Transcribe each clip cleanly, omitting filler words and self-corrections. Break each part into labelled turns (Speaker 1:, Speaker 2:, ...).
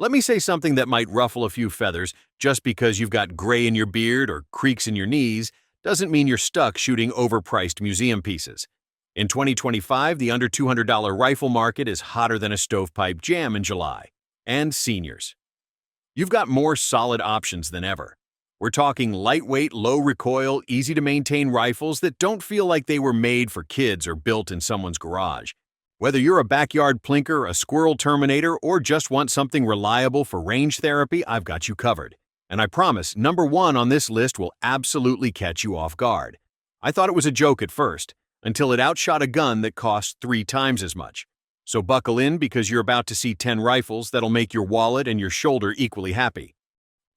Speaker 1: Let me say something that might ruffle a few feathers. Just because you've got gray in your beard or creaks in your knees doesn't mean you're stuck shooting overpriced museum pieces. In 2025, the under $200 rifle market is hotter than a stovepipe jam in July. And seniors. You've got more solid options than ever. We're talking lightweight, low-recoil, easy-to-maintain rifles that don't feel like they were made for kids or built in someone's garage. Whether you're a backyard plinker, a squirrel terminator, or just want something reliable for range therapy, I've got you covered. And I promise, number one on this list will absolutely catch you off guard. I thought it was a joke at first, until it outshot a gun that costs 3 times as much. So buckle in because you're about to see 10 rifles that'll make your wallet and your shoulder equally happy.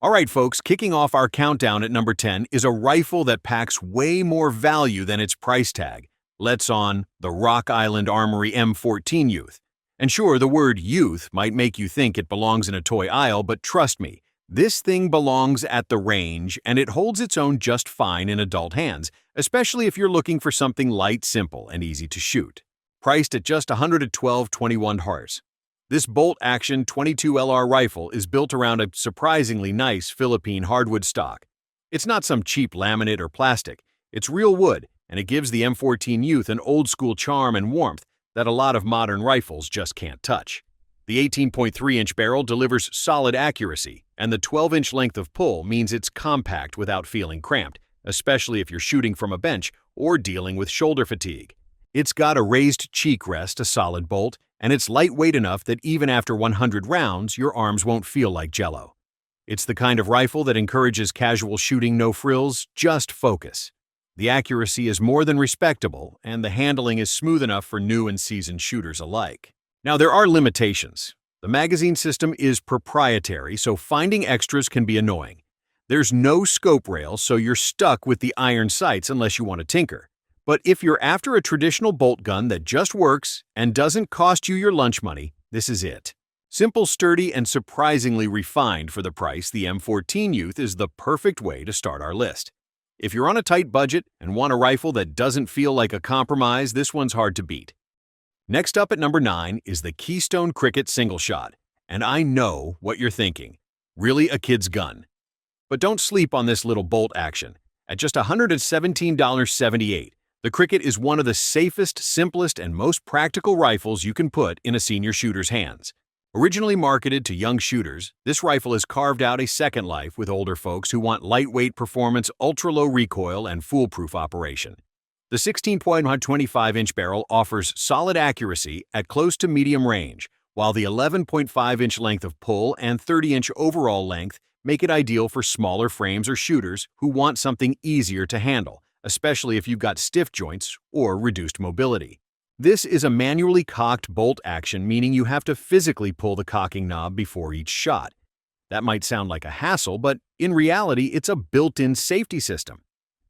Speaker 1: All right, folks, kicking off our countdown at number 10 is a rifle that packs way more value than its price tag. Let's on the Rock Island Armory M14 Youth. And sure, the word youth might make you think it belongs in a toy aisle, but trust me, this thing belongs at the range and it holds its own just fine in adult hands, especially if you're looking for something light, simple, and easy to shoot. Priced at just $112.21 horse. This bolt-action 22 LR rifle is built around a surprisingly nice Philippine hardwood stock. It's not some cheap laminate or plastic, it's real wood, and it gives the M14 Youth an old-school charm and warmth that a lot of modern rifles just can't touch. The 18.3-inch barrel delivers solid accuracy, and the 12-inch length of pull means it's compact without feeling cramped, especially if you're shooting from a bench or dealing with shoulder fatigue. It's got a raised cheek rest, a solid bolt, and it's lightweight enough that even after 100 rounds, your arms won't feel like jello. It's the kind of rifle that encourages casual shooting, no frills, just focus. The accuracy is more than respectable, and the handling is smooth enough for new and seasoned shooters alike. Now, there are limitations. The magazine system is proprietary, so finding extras can be annoying. There's no scope rail, so you're stuck with the iron sights unless you want to tinker. But if you're after a traditional bolt gun that just works and doesn't cost you your lunch money, this is it. Simple, sturdy, and surprisingly refined for the price, the M14 Youth is the perfect way to start our list. If you're on a tight budget and want a rifle that doesn't feel like a compromise, this one's hard to beat. Next up at number 9 is the Keystone Crickett single shot. And I know what you're thinking. Really a kid's gun. But don't sleep on this little bolt action. At just $117.78, the Crickett is one of the safest, simplest, and most practical rifles you can put in a senior shooter's hands. Originally marketed to young shooters, this rifle has carved out a second life with older folks who want lightweight performance, ultra-low recoil, and foolproof operation. The 16.25-inch barrel offers solid accuracy at close to medium range, while the 11.5-inch length of pull and 30-inch overall length make it ideal for smaller frames or shooters who want something easier to handle, especially if you've got stiff joints or reduced mobility. This is a manually cocked bolt action, meaning you have to physically pull the cocking knob before each shot. That might sound like a hassle, but in reality, it's a built-in safety system.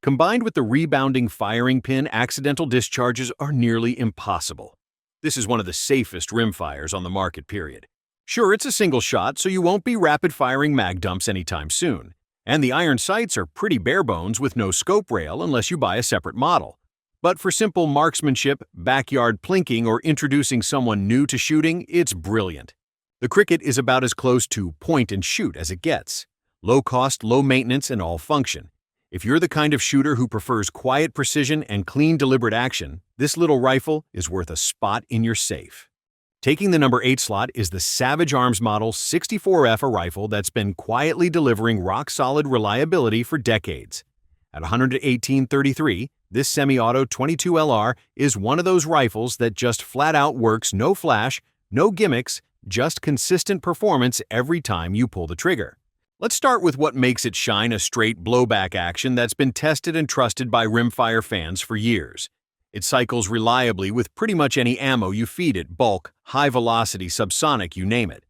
Speaker 1: Combined with the rebounding firing pin, accidental discharges are nearly impossible. This is one of the safest rimfires on the market, period. Sure, it's a single shot, so you won't be rapid-firing mag dumps anytime soon. And the iron sights are pretty bare bones with no scope rail unless you buy a separate model. But for simple marksmanship, backyard plinking, or introducing someone new to shooting, it's brilliant. The Crickett is about as close to point and shoot as it gets. Low cost, low maintenance, and all function. If you're the kind of shooter who prefers quiet precision and clean, deliberate action, this little rifle is worth a spot in your safe. Taking the number 8 slot is the Savage Arms Model 64F, a rifle that's been quietly delivering rock-solid reliability for decades. At $118.33, this semi-auto 22 LR is one of those rifles that just flat-out works, no flash, no gimmicks, just consistent performance every time you pull the trigger. Let's start with what makes it shine: a straight blowback action that's been tested and trusted by Rimfire fans for years. It cycles reliably with pretty much any ammo you feed it, bulk, high velocity, subsonic, you name it.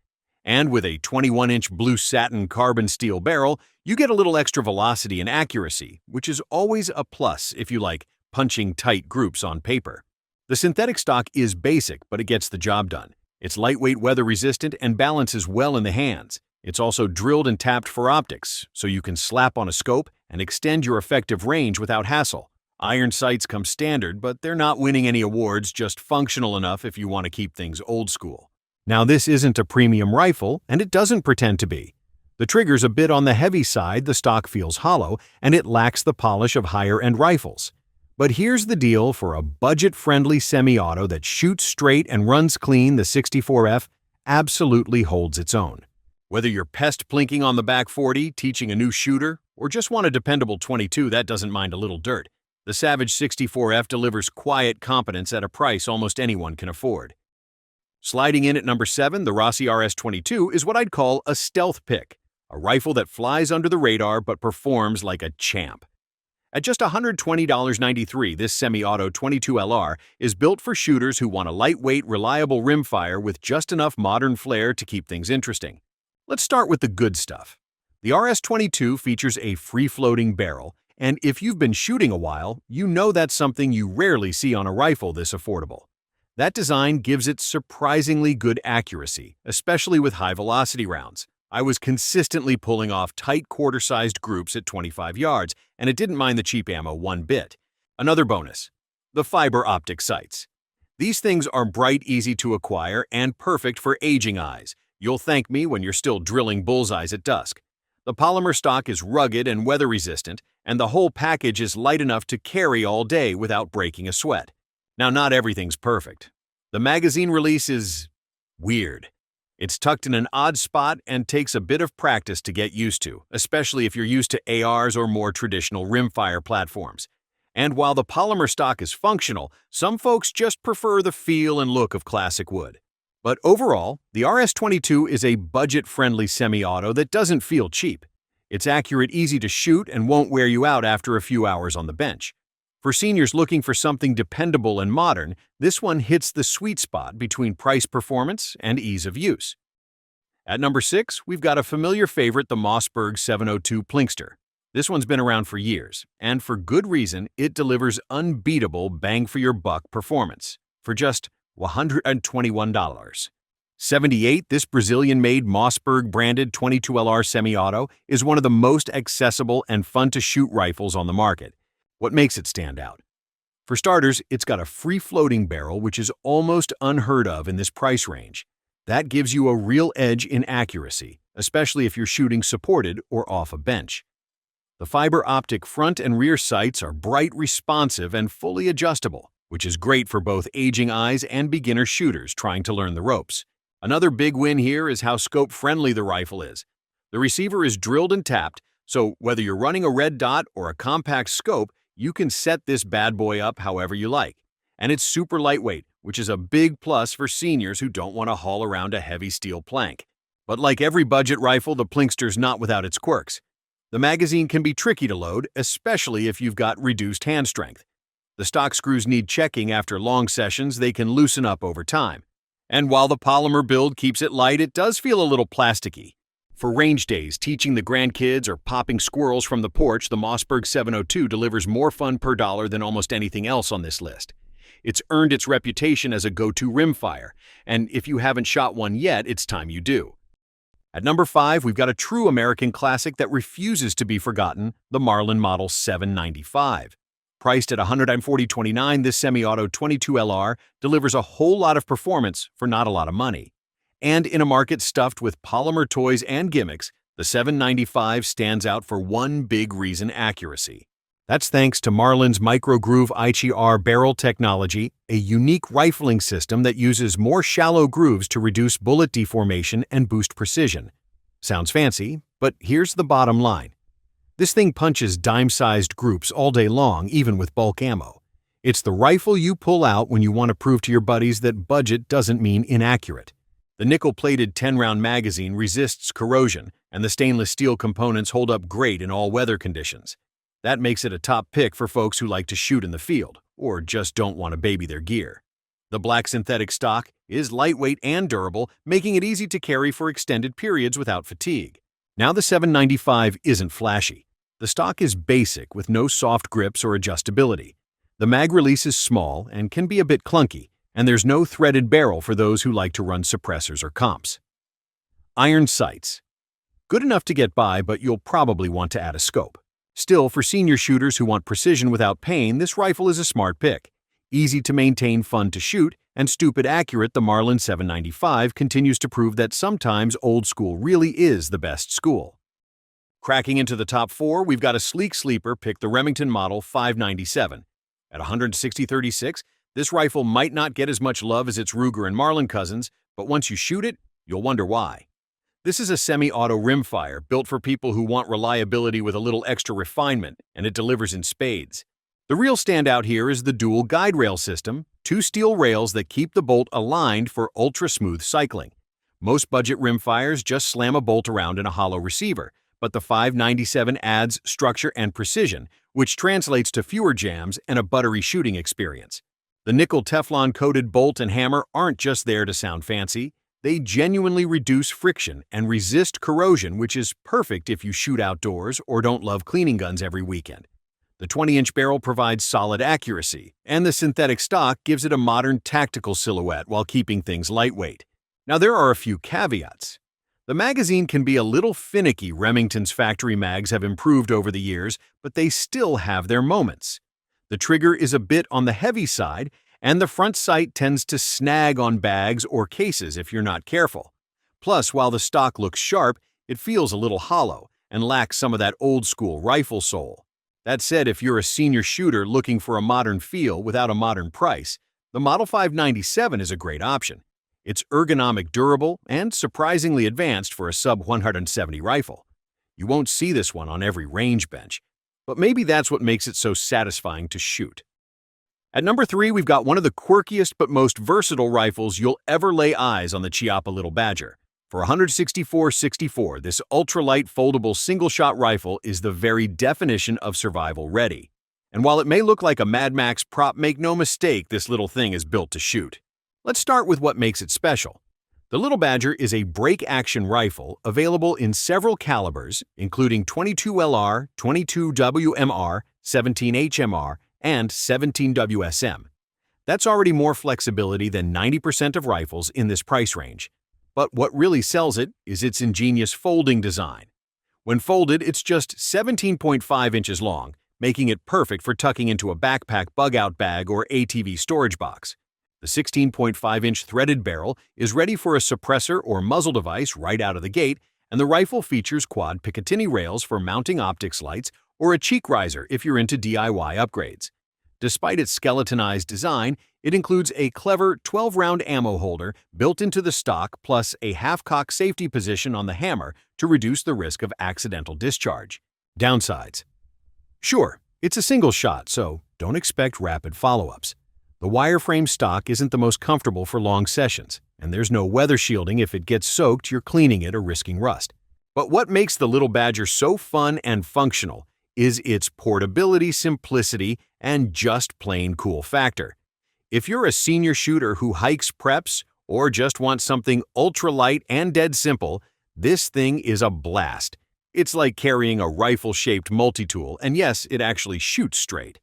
Speaker 1: And with a 21-inch blue satin carbon steel barrel, you get a little extra velocity and accuracy, which is always a plus if you like punching tight groups on paper. The synthetic stock is basic, but it gets the job done. It's lightweight, weather-resistant, and balances well in the hands. It's also drilled and tapped for optics, so you can slap on a scope and extend your effective range without hassle. Iron sights come standard, but they're not winning any awards, just functional enough if you want to keep things old school. Now, this isn't a premium rifle, and it doesn't pretend to be. The trigger's a bit on the heavy side, the stock feels hollow, and it lacks the polish of higher-end rifles. But here's the deal for a budget-friendly semi-auto that shoots straight and runs clean. The 64F absolutely holds its own. Whether you're pest plinking on the back 40, teaching a new shooter, or just want a dependable 22 that doesn't mind a little dirt, the Savage 64F delivers quiet competence at a price almost anyone can afford. Sliding in at number 7, the Rossi RS22 is what I'd call a stealth pick, a rifle that flies under the radar but performs like a champ. At just $120.93, this semi-auto 22LR is built for shooters who want a lightweight, reliable rimfire with just enough modern flair to keep things interesting. Let's start with the good stuff. The RS22 features a free-floating barrel, and if you've been shooting a while, you know that's something you rarely see on a rifle this affordable. That design gives it surprisingly good accuracy, especially with high-velocity rounds. I was consistently pulling off tight quarter-sized groups at 25 yards, and it didn't mind the cheap ammo one bit. Another bonus: the fiber optic sights. These things are bright, easy to acquire, and perfect for aging eyes. You'll thank me when you're still drilling bullseyes at dusk. The polymer stock is rugged and weather-resistant, and the whole package is light enough to carry all day without breaking a sweat. Now, not everything's perfect. The magazine release is weird. It's tucked in an odd spot and takes a bit of practice to get used to, especially if you're used to ARs or more traditional rimfire platforms. And while the polymer stock is functional, some folks just prefer the feel and look of classic wood. But overall, the RS22 is a budget-friendly semi-auto that doesn't feel cheap. It's accurate, easy to shoot, and won't wear you out after a few hours on the bench. For seniors looking for something dependable and modern, this one hits the sweet spot between price performance and ease of use. At number 6, we've got a familiar favorite, the Mossberg 702 Plinkster. This one's been around for years, and for good reason. It delivers unbeatable bang-for-your-buck performance for just $121.78. This Brazilian-made Mossberg-branded 22LR semi-auto is one of the most accessible and fun-to-shoot rifles on the market. What makes it stand out? For starters, it's got a free-floating barrel, which is almost unheard of in this price range. That gives you a real edge in accuracy, especially if you're shooting supported or off a bench. The fiber optic front and rear sights are bright, responsive, and fully adjustable, which is great for both aging eyes and beginner shooters trying to learn the ropes. Another big win here is how scope-friendly the rifle is. The receiver is drilled and tapped, so whether you're running a red dot or a compact scope, you can set this bad boy up however you like. And it's super lightweight, which is a big plus for seniors who don't want to haul around a heavy steel plank. But like every budget rifle, the Plinkster's not without its quirks. The magazine can be tricky to load, especially if you've got reduced hand strength. The stock screws need checking after long sessions. They can loosen up over time. And while the polymer build keeps it light, it does feel a little plasticky. For range days, teaching the grandkids, or popping squirrels from the porch, the Mossberg 702 delivers more fun per dollar than almost anything else on this list. It's earned its reputation as a go-to rimfire, and if you haven't shot one yet, it's time you do. At number 5, we've got a true American classic that refuses to be forgotten, the Marlin Model 795. Priced at $140.29, this semi-auto 22LR delivers a whole lot of performance for not a lot of money. And in a market stuffed with polymer toys and gimmicks, the 795 stands out for one big reason: accuracy. That's thanks to Marlin's micro-groove ICR barrel technology, a unique rifling system that uses more shallow grooves to reduce bullet deformation and boost precision. Sounds fancy, but here's the bottom line. This thing punches dime-sized groups all day long, even with bulk ammo. It's the rifle you pull out when you want to prove to your buddies that budget doesn't mean inaccurate. The nickel-plated 10-round magazine resists corrosion, and the stainless steel components hold up great in all weather conditions. That makes it a top pick for folks who like to shoot in the field, or just don't want to baby their gear. The black synthetic stock is lightweight and durable, making it easy to carry for extended periods without fatigue. Now, the 795 isn't flashy. The stock is basic with no soft grips or adjustability. The mag release is small and can be a bit clunky, and there's no threaded barrel for those who like to run suppressors or comps. Iron sights. Good enough to get by, but you'll probably want to add a scope. Still, for senior shooters who want precision without pain, this rifle is a smart pick. easy to maintain, fun to shoot, and stupid accurate, the Marlin 795 continues to prove that sometimes old school really is the best school. Cracking into the top 4, we've got a sleek sleeper pick, the Remington Model 597. At 160-36, this rifle might not get as much love as its Ruger and Marlin cousins, but once you shoot it, you'll wonder why. This is a semi-auto rimfire built for people who want reliability with a little extra refinement, and it delivers in spades. The real standout here is the dual guide rail system, 2 steel rails that keep the bolt aligned for ultra-smooth cycling. Most budget rimfires just slam a bolt around in a hollow receiver, but the 597 adds structure and precision, which translates to fewer jams and a buttery shooting experience. The nickel Teflon-coated bolt and hammer aren't just there to sound fancy. They genuinely reduce friction and resist corrosion, which is perfect if you shoot outdoors or don't love cleaning guns every weekend. The 20-inch barrel provides solid accuracy, and the synthetic stock gives it a modern tactical silhouette while keeping things lightweight. Now, there are a few caveats. The magazine can be a little finicky. Remington's factory mags have improved over the years, but they still have their moments. The trigger is a bit on the heavy side, and the front sight tends to snag on bags or cases if you're not careful. Plus, while the stock looks sharp, it feels a little hollow and lacks some of that old-school rifle soul. That said, if you're a senior shooter looking for a modern feel without a modern price, the Model 597 is a great option. It's ergonomic, durable, and surprisingly advanced for a sub-170 rifle. You won't see this one on every range bench, but maybe that's what makes it so satisfying to shoot. At number 3, we've got one of the quirkiest but most versatile rifles you'll ever lay eyes on, the Chiappa Little Badger. For $164.64, this ultralight foldable single-shot rifle is the very definition of survival ready. And while it may look like a Mad Max prop, make no mistake, this little thing is built to shoot. Let's start with what makes it special. The Little Badger is a break-action rifle available in several calibers, including 22 LR, 22 WMR, 17 HMR, and 17 WSM. That's already more flexibility than 90% of rifles in this price range. But what really sells it is its ingenious folding design. When folded, it's just 17.5 inches long, making it perfect for tucking into a backpack, bug-out bag, or ATV storage box. The 16.5-inch threaded barrel is ready for a suppressor or muzzle device right out of the gate, and the rifle features quad Picatinny rails for mounting optics lights or a cheek riser if you're into DIY upgrades. Despite its skeletonized design, it includes a clever 12-round ammo holder built into the stock, plus a half-cock safety position on the hammer to reduce the risk of accidental discharge. Downsides. Sure, it's a single shot, so don't expect rapid follow-ups. The wireframe stock isn't the most comfortable for long sessions, and there's no weather shielding. If it gets soaked, you're cleaning it or risking rust. But what makes the Little Badger so fun and functional is its portability, simplicity, and just plain cool factor. If you're a senior shooter who hikes, preps, or just wants something ultra-light and dead simple, this thing is a blast. It's like carrying a rifle-shaped multi-tool, and yes, it actually shoots straight.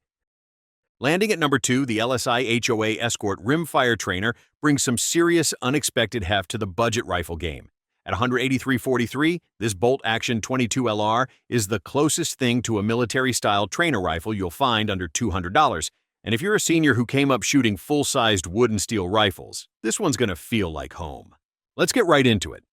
Speaker 1: Landing at number 2, the LSI HOA Escort Rimfire Trainer brings some serious, unexpected heft to the budget rifle game. At $183.43, this bolt-action 22 LR is the closest thing to a military-style trainer rifle you'll find under $200. And if you're a senior who came up shooting full-sized wood and steel rifles, this one's going to feel like home. Let's get right into it.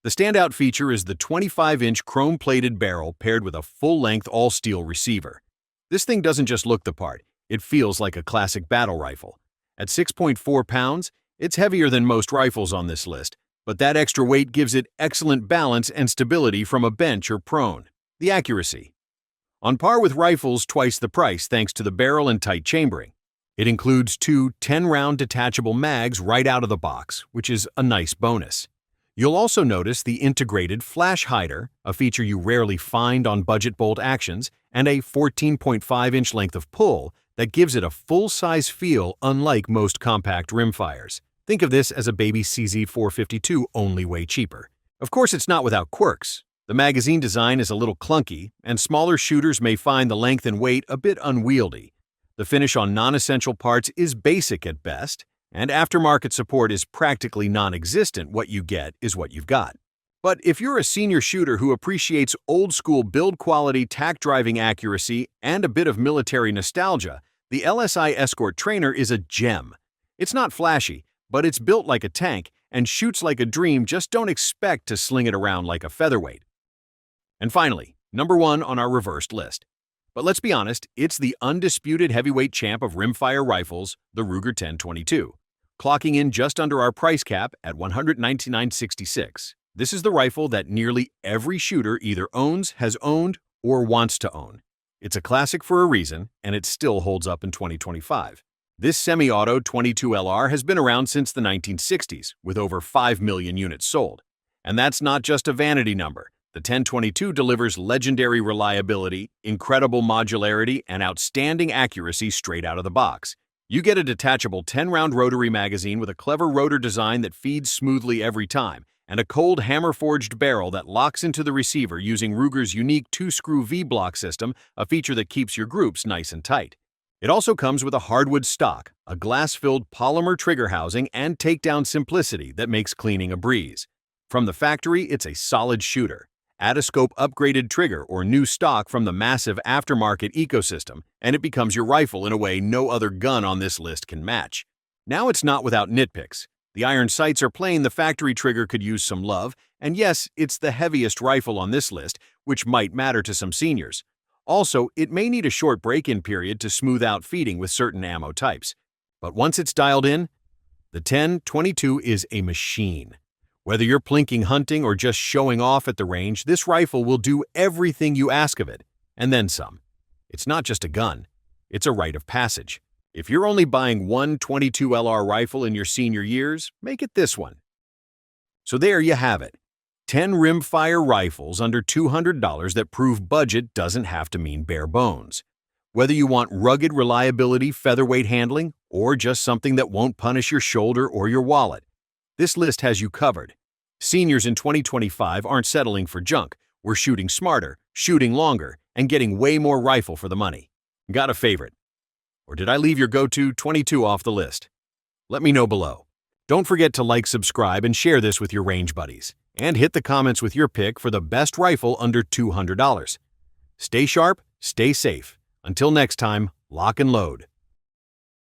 Speaker 1: The standout feature is the 25-inch chrome-plated barrel paired with a full-length all-steel receiver. This thing doesn't just look the part, it feels like a classic battle rifle. At 6.4 pounds, it's heavier than most rifles on this list, but that extra weight gives it excellent balance and stability from a bench or prone. The accuracy. On par with rifles, twice the price thanks to the barrel and tight chambering. It includes 2 10-round detachable mags right out of the box, which is a nice bonus. You'll also notice the integrated flash hider, a feature you rarely find on budget bolt actions, and a 14.5-inch length of pull that gives it a full-size feel unlike most compact rimfires. Think of this as a baby CZ452, only way cheaper. Of course, it's not without quirks. The magazine design is a little clunky, and smaller shooters may find the length and weight a bit unwieldy. The finish on non-essential parts is basic at best, and aftermarket support is practically non-existent. What you get is what you've got. But if you're a senior shooter who appreciates old-school build quality, tack driving accuracy, and a bit of military nostalgia, The LSI Escort Trainer is a gem. It's not flashy, but it's built like a tank and shoots like a dream. Just don't expect to sling it around like a featherweight. And finally, number 1 on our reversed list. But let's be honest, it's the undisputed heavyweight champ of rimfire rifles, the Ruger 1022, clocking in just under our price cap at $199.66. This is the rifle that nearly every shooter either owns, has owned, or wants to own. It's a classic for a reason, and it still holds up in 2025. This semi-auto 22LR has been around since the 1960s, with over 5 million units sold. And that's not just a vanity number. The 1022 delivers legendary reliability, incredible modularity, and outstanding accuracy straight out of the box. You get a detachable 10-round rotary magazine with a clever rotor design that feeds smoothly every time, and a cold hammer-forged barrel that locks into the receiver using Ruger's unique 2-screw V-block system, a feature that keeps your groups nice and tight. It also comes with a hardwood stock, a glass-filled polymer trigger housing, and takedown simplicity that makes cleaning a breeze. From the factory, it's a solid shooter. Add a scope upgraded trigger or new stock from the massive aftermarket ecosystem, and it becomes your rifle in a way no other gun on this list can match. Now it's not without nitpicks. The iron sights are plain, the factory trigger could use some love, and yes, it's the heaviest rifle on this list, which might matter to some seniors. Also, it may need a short break-in period to smooth out feeding with certain ammo types. But once it's dialed in, the 1022 is a machine. Whether you're plinking hunting or just showing off at the range, this rifle will do everything you ask of it, and then some. It's not just a gun, it's a rite of passage. If you're only buying one 22LR rifle in your senior years, make it this one. So there you have it. 10 rimfire rifles under $200 that prove budget doesn't have to mean bare bones. Whether you want rugged reliability, featherweight handling, or just something that won't punish your shoulder or your wallet, this list has you covered. Seniors in 2025 aren't settling for junk. We're shooting smarter, shooting longer, and getting way more rifle for the money. Got a favorite? Or did I leave your go-to 22 off the list? Let me know below. Don't forget to like, subscribe, and share this with your range buddies. And hit the comments with your pick for the best rifle under $200. Stay sharp, stay safe. Until next time, lock and load.